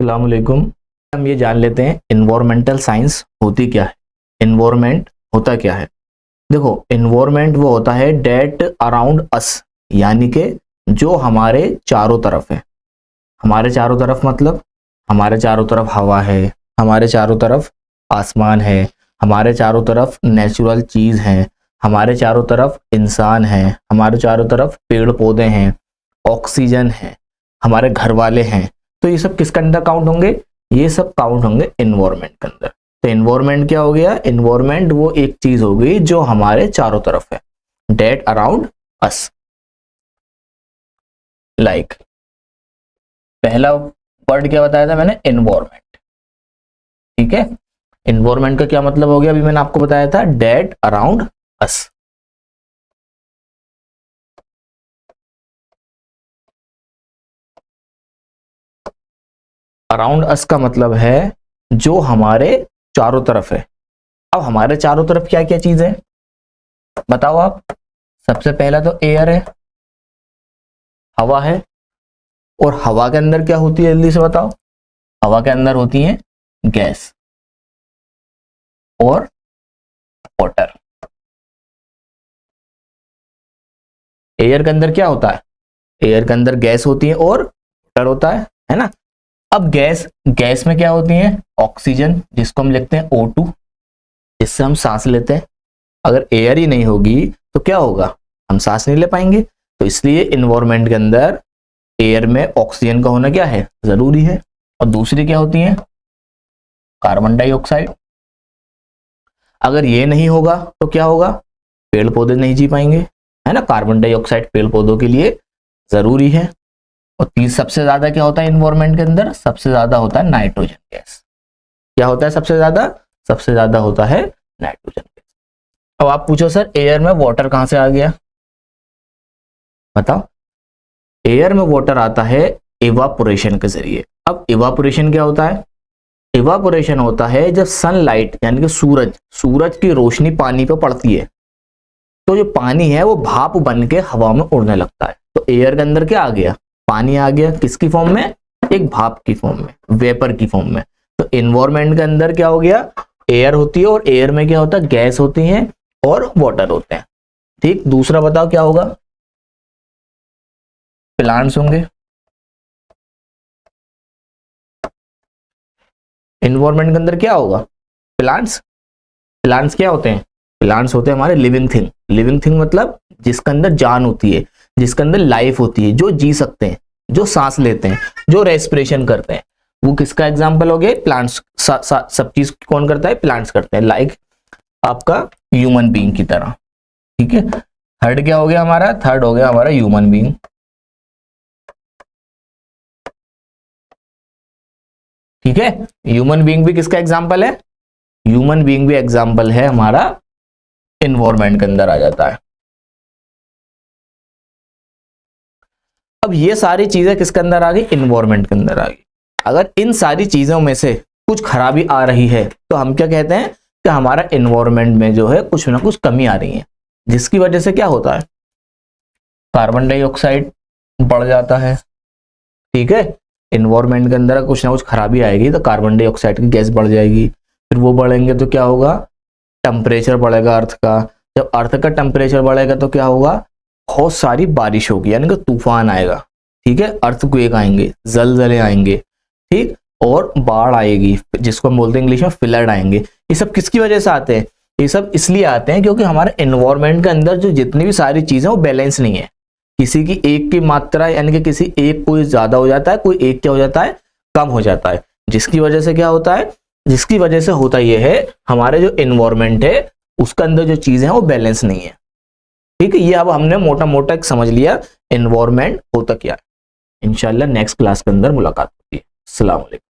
अस्सलाम वालेकुम। हम ये जान लेते हैं इन्वायरमेंटल साइंस होती क्या है। इन्वायरमेंट होता क्या है? देखो, इन्वायरमेंट वो होता है डेट अराउंड अस, यानी कि जो हमारे चारों तरफ है। हमारे चारों तरफ मतलब हमारे चारों तरफ हवा है, हमारे चारों तरफ आसमान है, हमारे चारों तरफ नेचुरल चीज़ है, हमारे चारों तरफ इंसान है, हमारे चारों तरफ पेड़ पौधे हैं, ऑक्सीजन है, हमारे घर वाले हैं। तो ये सब किसके अंदर काउंट होंगे? ये सब काउंट होंगे इन्वायरमेंट के अंदर। तो इन्वायरमेंट क्या हो गया? इन्वायरमेंट वो एक चीज हो गई जो हमारे चारों तरफ है, डेट अराउंड अस। लाइक पहला वर्ड क्या बताया था मैंने? इन्वायरमेंट। ठीक है, इन्वायरमेंट का क्या मतलब हो गया? अभी मैंने आपको बताया था, that around us. Around us का मतलब है जो हमारे चारों तरफ है। अब हमारे चारों तरफ क्या क्या चीज है बताओ आप। सबसे पहला तो एयर है, हवा है। और हवा के अंदर क्या होती है, जल्दी से बताओ। हवा के अंदर होती है गैस और वाटर। एयर के अंदर क्या होता है? एयर के अंदर गैस होती है और वाटर होता है ना। अब गैस गैस में क्या होती है? ऑक्सीजन, जिसको हम लिखते हैं O2, जिससे हम सांस लेते हैं। अगर एयर ही नहीं होगी तो क्या होगा? हम सांस नहीं ले पाएंगे। तो इसलिए इन्वायरमेंट के अंदर एयर में ऑक्सीजन का होना क्या है? जरूरी है। और दूसरी क्या होती है? Carbon dioxide. अगर ये नहीं होगा तो क्या होगा? पेड़ पौधे नहीं जी पाएंगे, है ना। कार्बन डाइऑक्साइड पेड़ पौधों के लिए जरूरी है। और तीस सबसे ज्यादा क्या होता है इन्वायरमेंट के अंदर? सबसे ज्यादा होता है नाइट्रोजन गैस। क्या होता है सबसे ज्यादा? सबसे ज्यादा होता है नाइट्रोजन गैस। अब आप पूछो सर, एयर में वाटर कहां से आ गया? बताओ। एयर में वाटर आता है इवापोरेशन के जरिए। अब इवापोरेशन क्या होता है? इवापोरेशन होता है जब सनलाइट यानी कि सूरज की रोशनी पानी पर पड़ती है, तो जो पानी है वो भाप बन के हवा में उड़ने लगता है। तो एयर के अंदर क्या आ गया? पानी आ गया। किसकी फॉर्म में? एक भाप की फॉर्म में, वेपर की फॉर्म में। तो इन्वायरमेंट के अंदर क्या हो गया? एयर होती है, और एयर में क्या होता है? गैस होती है और वाटर होते हैं। ठीक, दूसरा बताओ क्या होगा? प्लांट्स होंगे। इन्वायरमेंट के अंदर क्या होगा? प्लांट्स। प्लांट्स क्या होते हैं? प्लांट्स होते हैं हमारे लिविंग थिंग। लिविंग थिंग मतलब जिसके अंदर जान होती है, जिसके अंदर लाइफ होती है, जो जी सकते हैं, जो सांस लेते हैं, जो रेस्पिरेशन करते हैं। वो किसका एग्जाम्पल हो गया? प्लांट्स। सब चीज कौन करता है? प्लांट्स करते हैं। लाइक आपका ह्यूमन बीइंग की तरह। ठीक है, थर्ड क्या हो गया हमारा? थर्ड हो गया हमारा ह्यूमन बीइंग। ठीक है, ह्यूमन बीइंग भी किसका एग्जाम्पल है? ह्यूमन बीइंग भी एग्जाम्पल है हमारा, इन्वायरमेंट के अंदर आ जाता है। अब ये सारी चीजें किसके अंदर आ गई? इन्वायरमेंट के अंदर आ गई। अगर इन सारी चीजों में से कुछ खराबी आ रही है तो हम क्या कहते हैं कि हमारा इन्वायरमेंट में जो है कुछ ना कुछ कमी आ रही है, जिसकी वजह से क्या होता है? कार्बन डाइऑक्साइड बढ़ जाता है। ठीक है, इन्वायरमेंट के अंदर कुछ ना कुछ खराबी आएगी तो कार्बन डाइऑक्साइड की गैस बढ़ जाएगी। फिर वो बढ़ेंगे तो क्या होगा? टेम्परेचर बढ़ेगा अर्थ का। जब अर्थ का टेम्परेचर बढ़ेगा तो क्या होगा? बहुत सारी बारिश होगी, यानी कि तूफान आएगा। ठीक है, अर्थक्वेक आएंगे, जलजले आएंगे। ठीक, और बाढ़ आएगी, जिसको हम बोलते हैं इंग्लिश में फ्लड आएंगे। ये सब किसकी वजह से आते हैं? ये सब इसलिए आते हैं क्योंकि हमारे एनवायरनमेंट के अंदर जो जितनी भी सारी चीजें वो बैलेंस नहीं है। किसी की एक की मात्रा, यानी कि किसी एक कोई ज्यादा हो जाता है, कोई एक क्या हो जाता है? कम हो जाता है। जिसकी वजह से क्या होता है? जिसकी वजह से होता यह है हमारे जो एनवायरनमेंट है उसके अंदर जो चीजें हैं वो बैलेंस नहीं है। ठीक है, ये अब हमने मोटा मोटा समझ लिया एनवायरनमेंट होता क्या है। इंशाल्लाह नेक्स्ट क्लास के अंदर मुलाकात होती है। अस्सलाम वालेकुम।